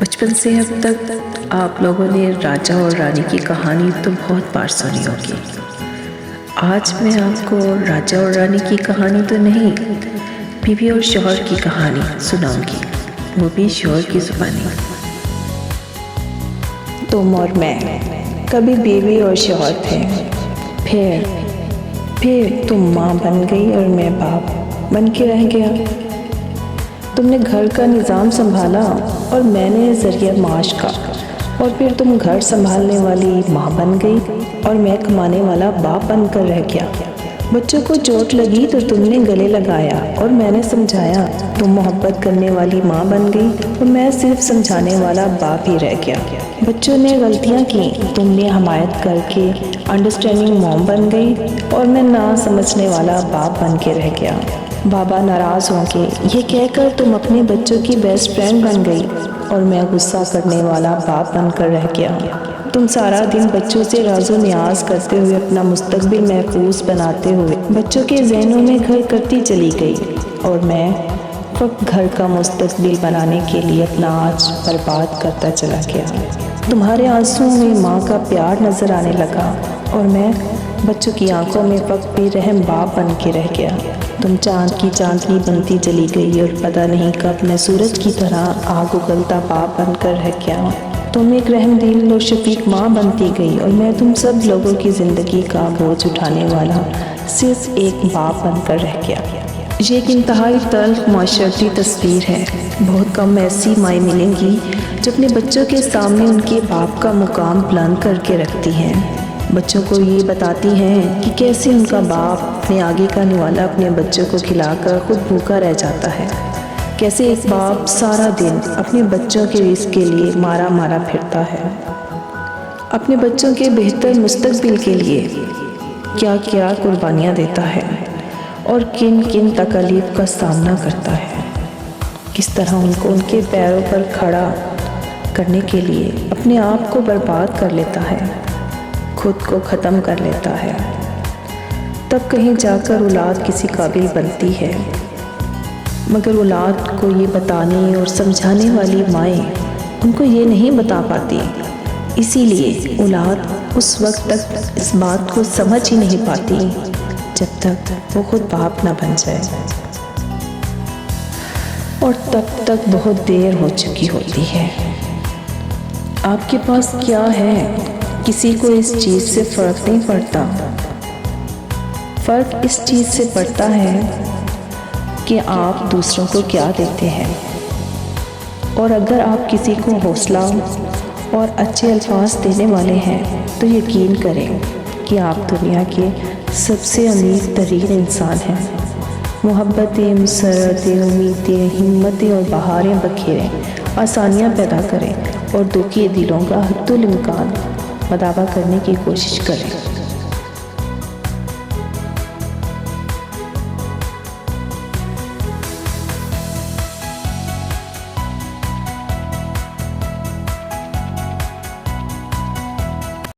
بچپن سے اب تک آپ لوگوں نے راجا اور رانی کی کہانی تو بہت بار سنی ہوگی۔ آج میں آپ کو راجا اور رانی کی کہانی تو نہیں، بیوی اور شوہر کی کہانی سناؤں گی، وہ بھی شوہر کی زبانی۔ تم اور میں کبھی بیوی اور شوہر تھے، پھر تم ماں بن گئی اور میں باپ بن کے رہ گیا۔ تم نے گھر کا نظام سنبھالا اور میں نے ذریعہ معاش کا، اور پھر تم گھر سنبھالنے والی ماں بن گئی اور میں کمانے والا باپ بن کر رہ گیا۔ بچوں کو چوٹ لگی تو تم نے گلے لگایا اور میں نے سمجھایا۔ تم محبت کرنے والی ماں بن گئی اور میں صرف سمجھانے والا باپ ہی رہ گیا۔ بچوں نے غلطیاں کی، تم نے حمایت کر کے انڈرسٹینڈنگ موم بن گئی اور میں نہ سمجھنے والا باپ بن کے رہ گیا۔ بابا ناراض ہوں گے یہ کہہ کر تم اپنے بچوں کی بیسٹ فرینڈ بن گئی اور میں غصہ کرنے والا باپ بن کر رہ گیا۔ تم سارا دن بچوں سے راز و نیاز کرتے ہوئے اپنا مستقبل محفوظ بناتے ہوئے بچوں کے ذہنوں میں گھر کرتی چلی گئی، اور میں فقط گھر کا مستقبل بنانے کے لیے اپنا آج برباد کرتا چلا گیا۔ تمہارے آنسوؤں میں ماں کا پیار نظر آنے لگا اور میں بچوں کی آنکھوں میں فقط بے رحم باپ بن کے رہ گیا۔ تم چاند کی چاندنی بنتی چلی گئی اور پتہ نہیں کب میں سورج کی طرح آگ اگلتا باپ بن کر رہ گیا۔ تم ایک رحم دل اور شفیق ماں بنتی گئی اور میں تم سب لوگوں کی زندگی کا بوجھ اٹھانے والا صرف ایک باپ بن کر رہ گیا۔ یہ ایک انتہائی تلخ معاشرتی تصویر ہے۔ بہت کم ایسی مائیں ملیں گی جو اپنے بچوں کے سامنے ان کے باپ کا مقام بلند کر کے رکھتی ہیں، بچوں کو یہ بتاتی ہیں کہ کیسے ان کا باپ اپنے آگے کا نوالا اپنے بچوں کو کھلا کر خود بھوکا رہ جاتا ہے، کیسے ایک باپ سارا دن اپنے بچوں کے رزق کے لیے مارا مارا پھرتا ہے، اپنے بچوں کے بہتر مستقبل کے لیے کیا کیا قربانیاں دیتا ہے اور کن کن تکالیف کا سامنا کرتا ہے، کس طرح ان کو ان کے پیروں پر کھڑا کرنے کے لیے اپنے آپ کو برباد کر لیتا ہے، خود کو ختم کر لیتا ہے، تب کہیں جا کر اولاد کسی قابل بنتی ہے۔ مگر اولاد کو یہ بتانے اور سمجھانے والی مائیں ان کو یہ نہیں بتا پاتی، اسی لیے اولاد اس وقت تک اس بات کو سمجھ ہی نہیں پاتی جب تک وہ خود باپ نہ بن جائے، اور تب تک بہت دیر ہو چکی ہوتی ہے۔ آپ کے پاس کیا ہے کسی کو اس چیز سے فرق نہیں پڑتا۔ فرق اس چیز سے پڑتا ہے کہ آپ دوسروں کو کیا دیتے ہیں، اور اگر آپ کسی کو حوصلہ اور اچھے الفاظ دینے والے ہیں تو یقین کریں کہ آپ دنیا کے سب سے امیر ترین انسان ہیں۔ محبتیں، مسرتیں، امیدیں، ہمتیں اور بہاریں بکھیریں، آسانیاں پیدا کریں اور دکھی دلوں کا حد الامکان مداوا کرنے کی کوشش کریں۔